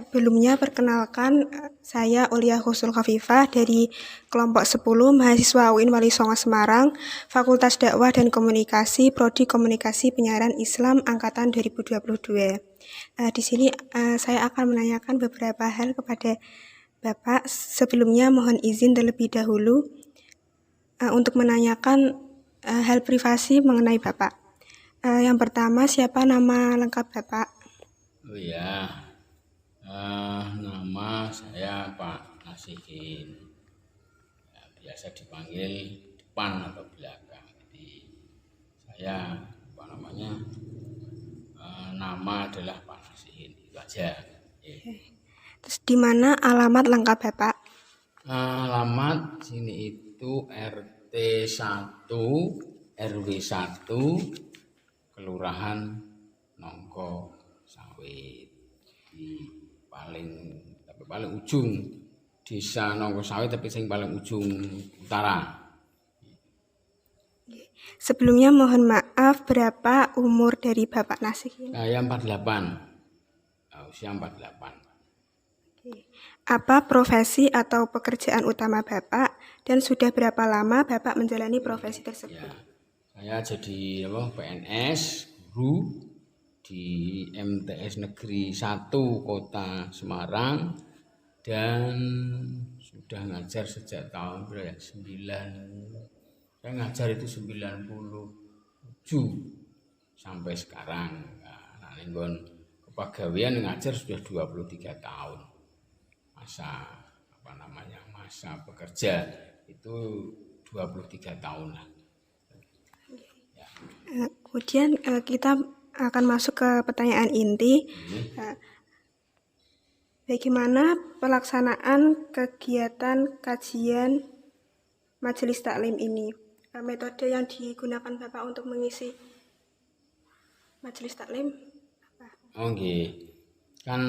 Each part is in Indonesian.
Sebelumnya perkenalkan, saya Aulia Husul Khafifah dari kelompok 10 mahasiswa UIN Wali Songo Semarang, Fakultas Dakwah dan Komunikasi, Prodi Komunikasi Penyiaran Islam angkatan 2022. Di sini saya akan menanyakan beberapa hal kepada Bapak. Sebelumnya mohon izin terlebih dahulu untuk menanyakan hal privasi mengenai Bapak. Yang pertama, siapa nama lengkap Bapak? Oh ya, nama saya Pak Nasihin. Ya, biasa dipanggil depan atau belakang. Jadi saya nama adalah Pak Nasihin. Itu aja. Terus di mana alamat lengkap Bapak? Alamat sini itu RT 1 RW 1 Kelurahan Nongko Sawit, di paling ujung desa Nongko Sawit, tapi sing paling ujung utara. Sebelumnya mohon maaf, berapa umur dari Bapak Nasihin? Saya 48, usia 48. Apa profesi atau pekerjaan utama Bapak dan sudah berapa lama Bapak menjalani profesi tersebut? Ya, saya jadi PNS guru di MTS Negeri 1 Kota Semarang, dan sudah ngajar sejak tahun berapa ya? Saya ngajar itu 97 sampai sekarang. Nah, lingkungan kepegawaian ngajar sudah 23 tahun. Masa bekerja itu 23 tahun lah. Kemudian kita akan masuk ke pertanyaan inti. Bagaimana pelaksanaan kegiatan kajian majelis taklim ini? Metode yang digunakan Bapak untuk mengisi majelis taklim apa? Kan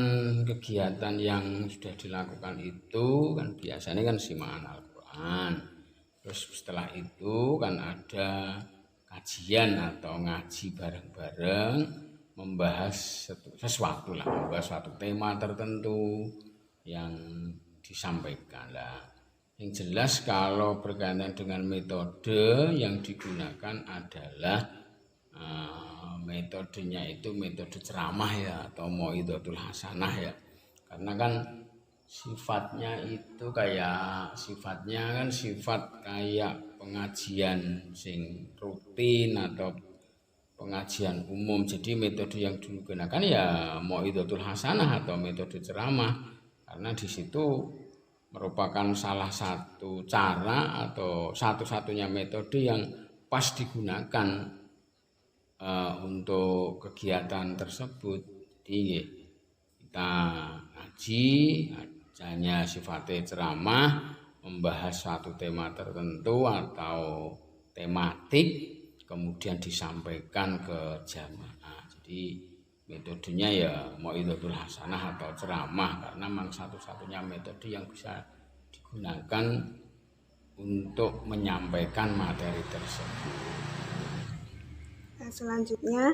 kegiatan yang sudah dilakukan itu kan biasanya kan simaan Al-Quran. Terus setelah itu kan ada kajian atau ngaji bareng-bareng, membahas sesuatu lah, membahas suatu tema tertentu yang disampaikan lah. Yang jelas kalau berkaitan dengan metode yang digunakan adalah metodenya itu metode ceramah ya, atau Mauidhatul Hasanah ya. Karena kan sifatnya kan sifat kayak pengajian sing rutin atau pengajian umum. Jadi metode yang digunakan ya Mauidhatul Hasanah atau metode ceramah, karena di situ merupakan salah satu cara atau satu-satunya metode yang pas digunakan untuk kegiatan tersebut. Jadi kita ngaji, hanya sifatnya ceramah, membahas suatu tema tertentu atau tematik, kemudian disampaikan ke jamaah. Jadi metodenya ya Mauidhatul Hasanah atau ceramah, karena memang satu-satunya metode yang bisa digunakan untuk menyampaikan materi tersebut. Selanjutnya,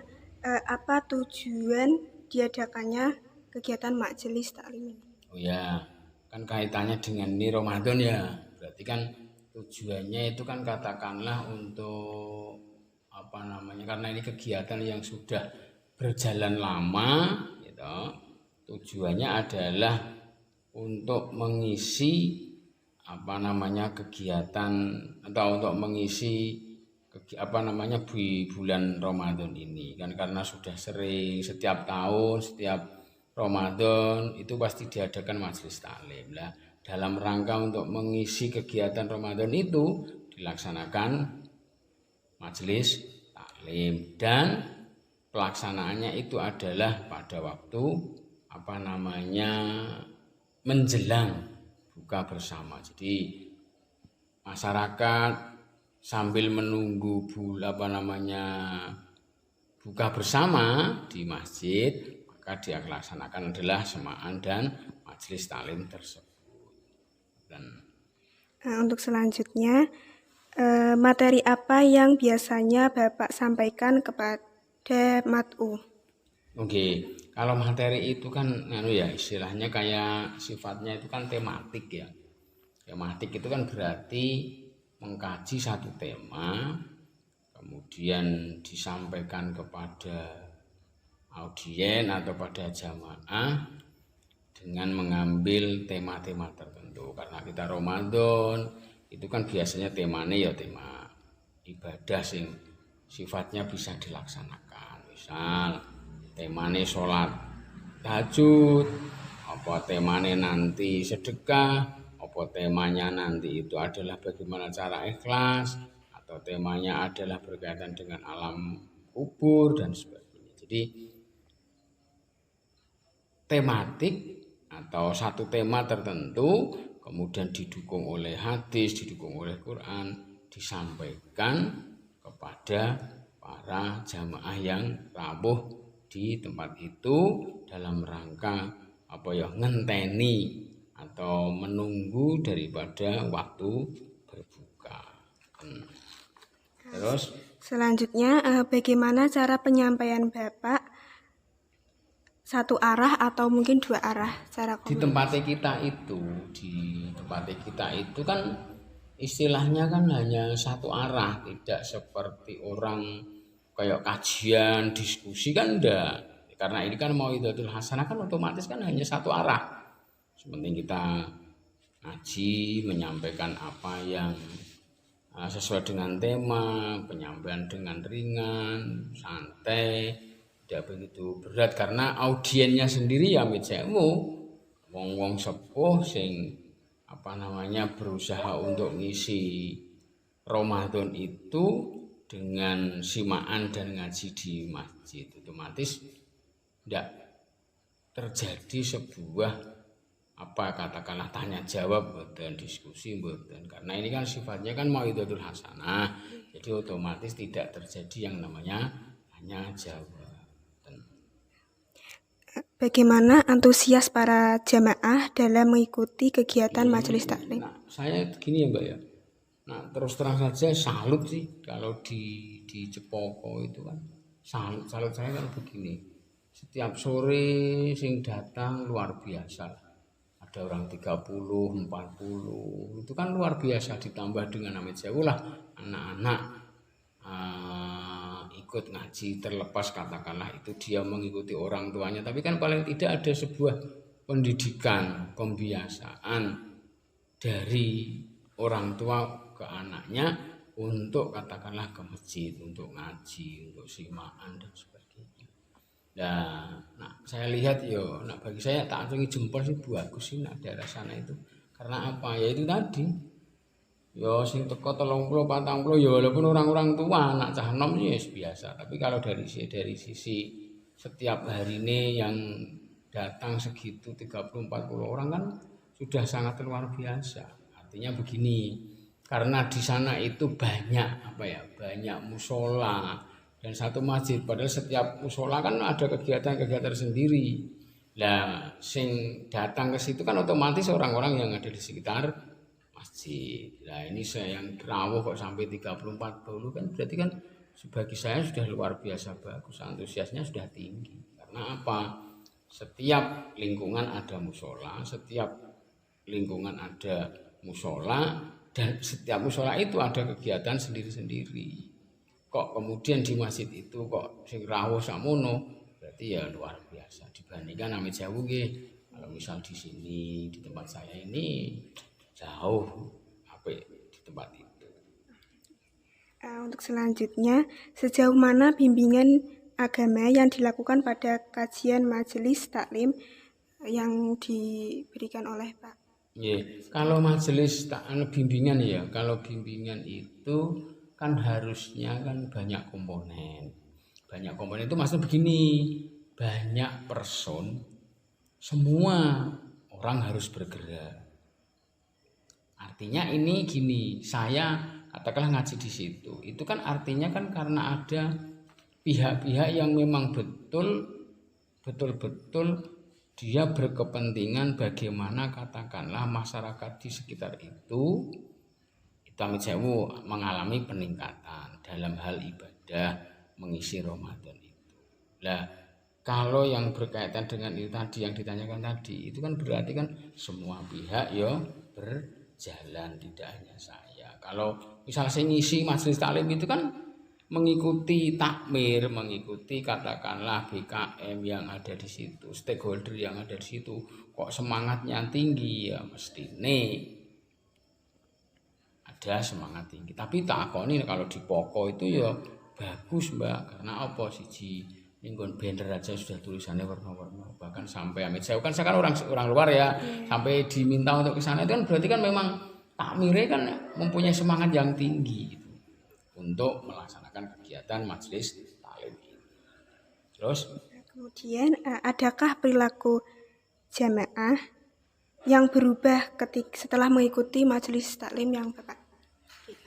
apa tujuan diadakannya kegiatan majelis taklim ini? Oh ya, kan kaitannya dengan ini Ramadan ya. Berarti kan tujuannya itu kan katakanlah untuk karena ini kegiatan yang sudah berjalan lama gitu. Tujuannya adalah untuk mengisi kegiatan atau untuk mengisi bulan Ramadan ini kan, karena sudah sering setiap tahun setiap Ramadan itu pasti diadakan majelis taklim lah. Dalam rangka untuk mengisi kegiatan Ramadan itu dilaksanakan majelis taklim, dan pelaksanaannya itu adalah pada waktu menjelang buka bersama. Jadi masyarakat sambil menunggu buka bersama di masjid, maka dia laksanakan adalah semaan dan majelis taklim tersebut. Untuk selanjutnya, materi apa yang biasanya Bapak sampaikan kepada mat'u? Oke, kalau materi itu kan anu ya istilahnya kayak sifatnya itu kan tematik ya. Tematik itu kan berarti mengkaji satu tema, kemudian disampaikan kepada audien atau pada jamaah dengan mengambil tema-tema tertentu. Karena kita Ramadan itu kan biasanya temanya ya tema ibadah sing sifatnya bisa dilaksanakan. Misal temane sholat tahajud, apa temane nanti sedekah, apa temanya nanti itu adalah bagaimana cara ikhlas, atau temanya adalah berkaitan dengan alam kubur dan sebagainya. Jadi tematik atau satu tema tertentu kemudian didukung oleh hadis, didukung oleh Quran, disampaikan kepada para jamaah yang rawuh di tempat itu dalam rangka apa ya ngenteni atau menunggu daripada waktu berbuka. Terus Selanjutnya, bagaimana cara penyampaian Bapak satu arah atau mungkin dua arah cara di tempat kita itu kan istilahnya kan hanya satu arah, tidak seperti orang kayak kajian diskusi kan enggak, karena ini kan Mau'izatul Hasanah kan otomatis kan hanya satu arah. Sepenting kita ngaji menyampaikan apa yang sesuai dengan tema, penyampaian dengan ringan, santai, tidak begitu berat karena audiennya sendiri ya mejemu wong-wong sepuh sing apa namanya berusaha untuk ngisi Ramadan itu dengan simaan dan ngaji di masjid, otomatis tidak terjadi sebuah apa katakanlah tanya jawab dan diskusi dan karena ini kan sifatnya kan Mau'izatul Hasanah, jadi otomatis tidak terjadi yang namanya tanya jawab. Bagaimana antusias para jamaah dalam mengikuti kegiatan majelis taklim? Nah, saya gini ya Mbak ya. Nah, terus terang saja salut sih kalau di Cepoko itu kan. Salut saya kan begini. Setiap sore sing datang luar biasa. Ada orang 30, 40. Itu kan luar biasa ditambah dengan Amit Sewu lah anak-anak ikut ngaji, terlepas katakanlah itu dia mengikuti orang tuanya, tapi kan paling tidak ada sebuah pendidikan, pembiasaan dari orang tua ke anaknya untuk katakanlah ke masjid, untuk ngaji, untuk simaan dan sebagainya. Nah, saya lihat nah bagi saya tak acungi jempol sih bagus sih nak daerah sana itu. Karena apa? Ya itu tadi. Sing teko 30 40 walaupun orang-orang tua anak cah enom ya biasa, tapi kalau dari sisi setiap hari ini yang datang segitu 30 40 orang kan sudah sangat luar biasa. Artinya begini, karena di sana itu banyak banyak musola dan satu masjid, padahal setiap musola kan ada kegiatan-kegiatan sendiri. Lah sing datang ke situ kan otomatis orang-orang yang ada di sekitar masjid. Nah ini saya yang rawuh kok sampai 30-40 kan berarti kan bagi saya sudah luar biasa bagus, antusiasnya sudah tinggi. Karena apa? Setiap lingkungan ada musola, setiap lingkungan ada musola, dan setiap musola itu ada kegiatan sendiri-sendiri. Kok kemudian di masjid itu kok sing rawuh samono, berarti ya luar biasa dibandingkan Amit Sewu nggih. Kalau misal di sini di tempat saya ini jauh di tempat itu. Untuk selanjutnya, sejauh mana bimbingan agama yang dilakukan pada kajian majelis taklim yang diberikan oleh Pak? Kalau majelis bimbingan ya, kalau bimbingan itu kan harusnya kan banyak komponen. Banyak komponen itu maksudnya begini, banyak person, semua orang harus bergerak. Artinya ini gini, saya katakanlah ngaji di situ. Itu kan artinya kan karena ada pihak-pihak yang memang betul-betul dia berkepentingan bagaimana katakanlah masyarakat di sekitar itu Amit Sewu mengalami peningkatan dalam hal ibadah mengisi Ramadan itu. Lah Kalau yang berkaitan dengan itu tadi yang ditanyakan tadi, itu kan berarti kan semua pihak ya berjalan, tidak hanya saya. Kalau misal saya ngisi majelis taklim itu kan mengikuti takmir, mengikuti katakanlah BKM yang ada di situ, stakeholder yang ada di situ, kok semangatnya tinggi ya mesti ada semangat tinggi. Tapi tak akoni kalau di pokok itu ya bagus Mbak, karena apa siji minggon banner aja sudah tulisannya warna-warna, bahkan sampai amit saya kan orang luar ya, sampai diminta untuk ke sana itu kan berarti kan memang takmire kan mempunyai semangat yang tinggi gitu, untuk melaksanakan kegiatan majelis taklim ini. Terus Kemudian adakah perilaku jamaah yang berubah setelah mengikuti majelis taklim yang Bapak?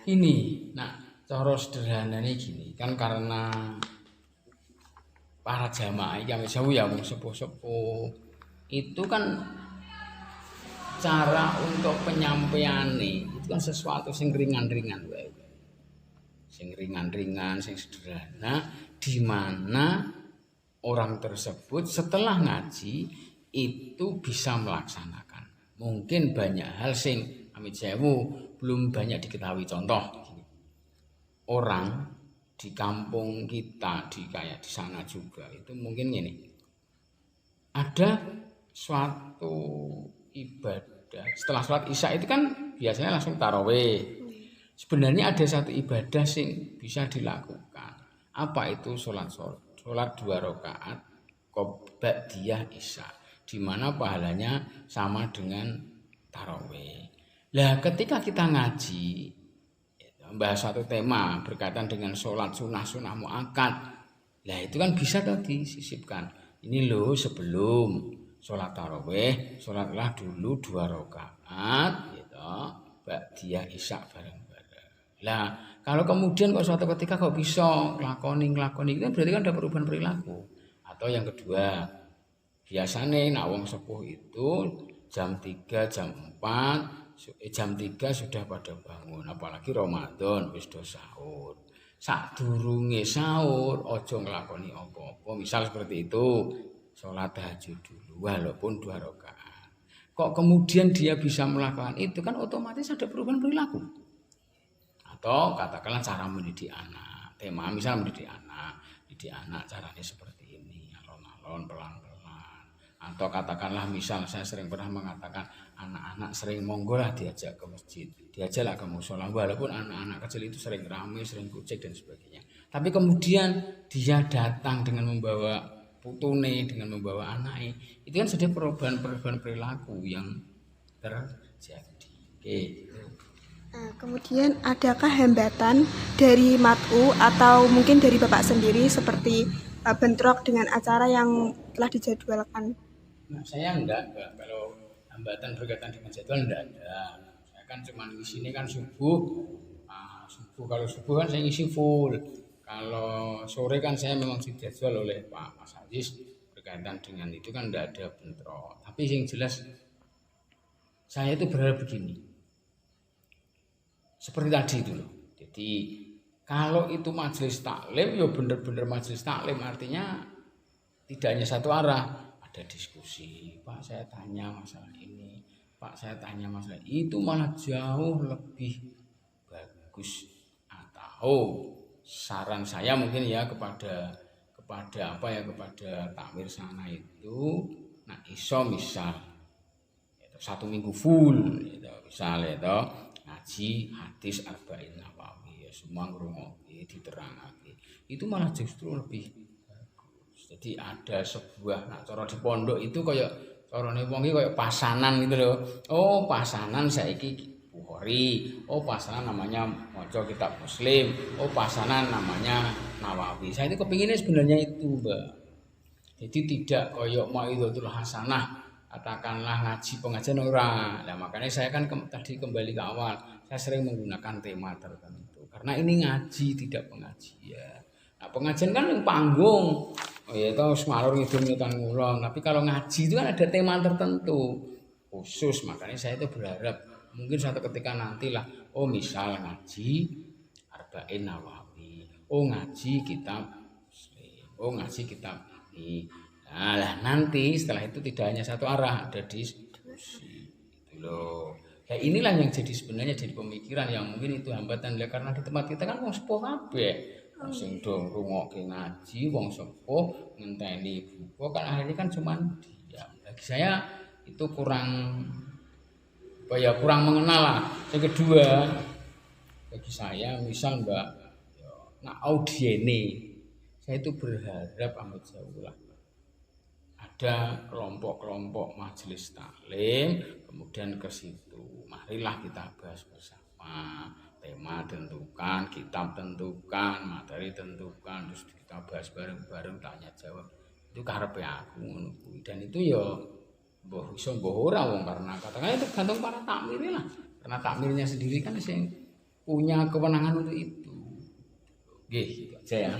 ini, nah cara sederhananya gini kan, karena para jamaah yang jauh ya wong sepuh-sepuh itu kan cara untuk penyampaian itu kan sesuatu sing ringan-ringan wae. Sing ringan-ringan, sing sederhana, di mana orang tersebut setelah ngaji itu bisa melaksanakan. Mungkin banyak hal sing amit sewu belum banyak diketahui. Contoh gini. Orang di kampung kita kayak di sana juga itu mungkin ini ada suatu ibadah setelah sholat isya itu kan biasanya langsung tarawih. Sebenarnya ada satu ibadah sing bisa dilakukan. Apa itu? Sholat 2 rakaat ba'diyah isya, di mana pahalanya sama dengan tarawih. Lah ketika kita ngaji membahas satu tema berkaitan dengan sholat sunnah muakkad, lah itu kan bisa tadi disisipkan. Ini loh sebelum sholat tarawih, sholatlah dulu 2 rakaat, gitu, ba'diyah isya bareng-bareng. Lah kalau kemudian kok suatu ketika kok bisa nglakoni itu berarti kan ada perubahan perilaku. Atau yang kedua, biasanya nak wong sepuh itu jam 3, jam 4 jam 3 sudah pada bangun, apalagi Ramadan wis do sahur. Sadurunge sahur aja nglakoni apa-apa. Misal seperti itu, sholat tahajud dulu walaupun 2 rakaat. Kok kemudian dia bisa melakukan itu kan otomatis ada perubahan perilaku. Atau katakanlah cara mendidik anak. Tema misal mendidik anak caranya seperti ini, alon-alon pelan-pelan. Atau katakanlah misal saya sering pernah mengatakan anak-anak sering monggolah diajak ke masjid, diajaklah ke musola, walaupun anak-anak kecil itu sering ramai, sering kucek dan sebagainya. Tapi kemudian dia datang dengan membawa putune, dengan membawa anaknya, itu kan sudah perubahan perilaku yang terjadi. Oke. Kemudian adakah hambatan dari mat'u atau mungkin dari Bapak sendiri seperti bentrok dengan acara yang telah dijadwalkan? Nah, saya enggak. Kalau hambatan berkaitan dengan jadwal enggak ada. Saya kan cuma di sini kan subuh. Kalau subuh kan saya ngisi full. Kalau sore kan saya memang dijadwal oleh Pak Mas Aziz berkaitan dengan itu kan enggak ada bentrok. Tapi yang jelas saya itu berharap begini. Seperti tadi itu loh. Jadi kalau itu majelis taklim ya bener-bener majelis taklim, artinya tidak hanya satu arah. Ada diskusi, Pak saya tanya masalah ini, Pak saya tanya masalah itu, malah jauh lebih bagus. Atau saran saya mungkin ya kepada takmir sana itu, nah iso misal itu 1 minggu full itu misal itu ngaji hadis arba'in nawawi ya semua ngrungokke diterangake, itu malah justru lebih. Jadi ada sebuah cara di pondok itu kayak carane wong iki kayak pasanan gitu loh. Oh, pasanan saiki Bukhari. Oh, pasanan namanya maca kitab Muslim. Oh, pasanan namanya Nawawi. Saya itu kepinginnya sebenarnya itu, Mbak. Jadi tidak kayak Mau'izatul Hasanah, katakanlah ngaji pengajian ora. Nah, makanya saya kan tadi kembali ke awal. Saya sering menggunakan tema tertentu. Karena ini ngaji tidak pengajian. Nah, pengajian kan yang panggung. Oh ya itu semalur ngidul nyutan ngulon. Tapi kalau ngaji itu kan ada tema tertentu khusus. Makanya saya itu berharap mungkin suatu ketika nantilah, oh misal ngaji arba'in nawawi, oh ngaji kitab Muslim, oh ngaji kitab ini. Nah, lah nanti setelah itu tidak hanya satu arah, ada diskusi. Gitu loh. Ya inilah yang jadi sebenarnya jadi pemikiran yang mungkin itu hambatan lah karena di tempat kita kan wong sepuh kabeh. Wong sing do ngrungokke ngaji, wong sepuh ngenteni buku kan akhirnya kan cuman diam. Bagi saya itu kurang apa ya kurang mengenal lah. Yang kedua, bagi saya misal Mbak ya, nah audiene saya itu berharap amat jauh lah ada kelompok-kelompok majelis taklim, kemudian ke situ. Marilah kita bahas bersama. Tema tentukan, kitab tentukan, materi tentukan, terus kita bahas bareng-bareng tanya jawab. Itu karepe aku ngono kuwi. Dan itu ya mbah iso mbah ora wong karena katakan itu tergantung para takmir lah. Karena takmirnya sendiri kan sing punya kewenangan untuk itu. Nggih, gitu aja ya.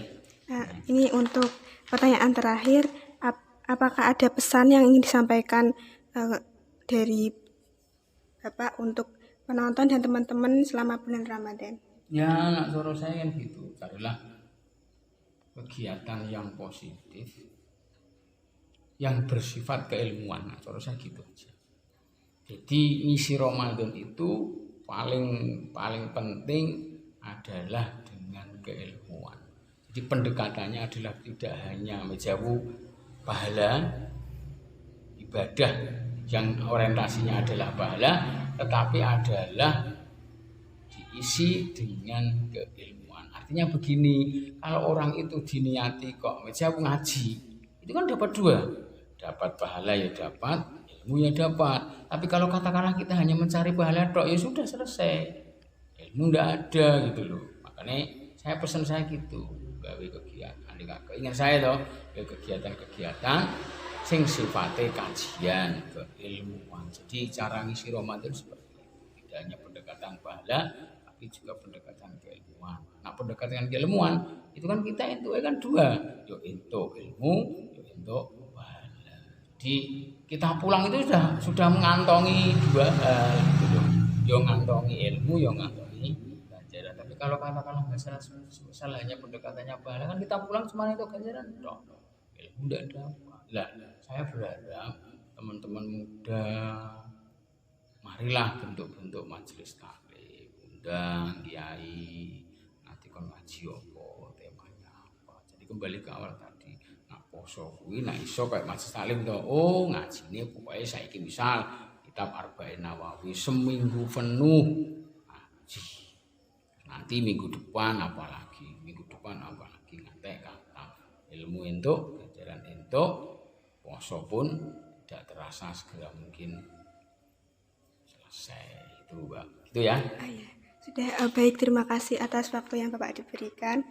Nah, ini untuk pertanyaan terakhir, apakah ada pesan yang ingin disampaikan dari Bapak untuk penonton dan teman-teman selama bulan Ramadan? Ya, nak suruh saya kan gitu. Carilah kegiatan yang positif, yang bersifat keilmuan. Nah, suruh saya gitu aja. Jadi ngisi Ramadan itu paling penting adalah dengan keilmuan. Jadi pendekatannya adalah tidak hanya menjauh pahala ibadah yang orientasinya adalah pahala, tetapi adalah diisi dengan keilmuan. Artinya begini, kalau orang itu diniati kok menjauh ngaji, itu kan dapat dua, dapat pahala ya dapat, ilmu ya dapat. Tapi kalau katakanlah kita hanya mencari pahala tok, ya sudah selesai, ilmu ndak ada gitu loh. Makanya saya pesan saya gitu, gawe kegiatan. Ingat saya toh, kegiatan-kegiatan sing sifatnya kajian keilmuan. Jadi cara ngisi Ramadan seperti itu. Tidak hanya pendekatan pahala, tapi juga pendekatan keilmuan. Nah, pendekatan keilmuan itu kan kita itu kan dua, yo itu ilmu, yo itu pahala. Jadi kita pulang itu sudah mengantongi dua hal gitu. Yo ngantongi ilmu, yo ngantongi ganjaran. Tapi kalau katakanlah misal hanya pendekatannya pahala kan kita pulang cuma itu ganjaran dong. Ilmu tidak dapat. Lah, saya berharap teman-teman muda marilah bentuk-bentuk majelis taklim, undang kiai, nanti kon ngaji apa, temanya apa. Jadi kembali ke awal tadi, nak poso kuwi nak iso kayak majelis taklim to. Oh, ngajine pokoke saiki misal kitab Arba'in Nawawi seminggu penuh ngaji. Nanti minggu depan apalagi ngantek kata ilmu entuk, ganjaran entuk, poso pun tidak terasa segera mungkin selesai itu Mbak. Itu ya. Sudah baik, terima kasih atas waktu yang Bapak diberikan.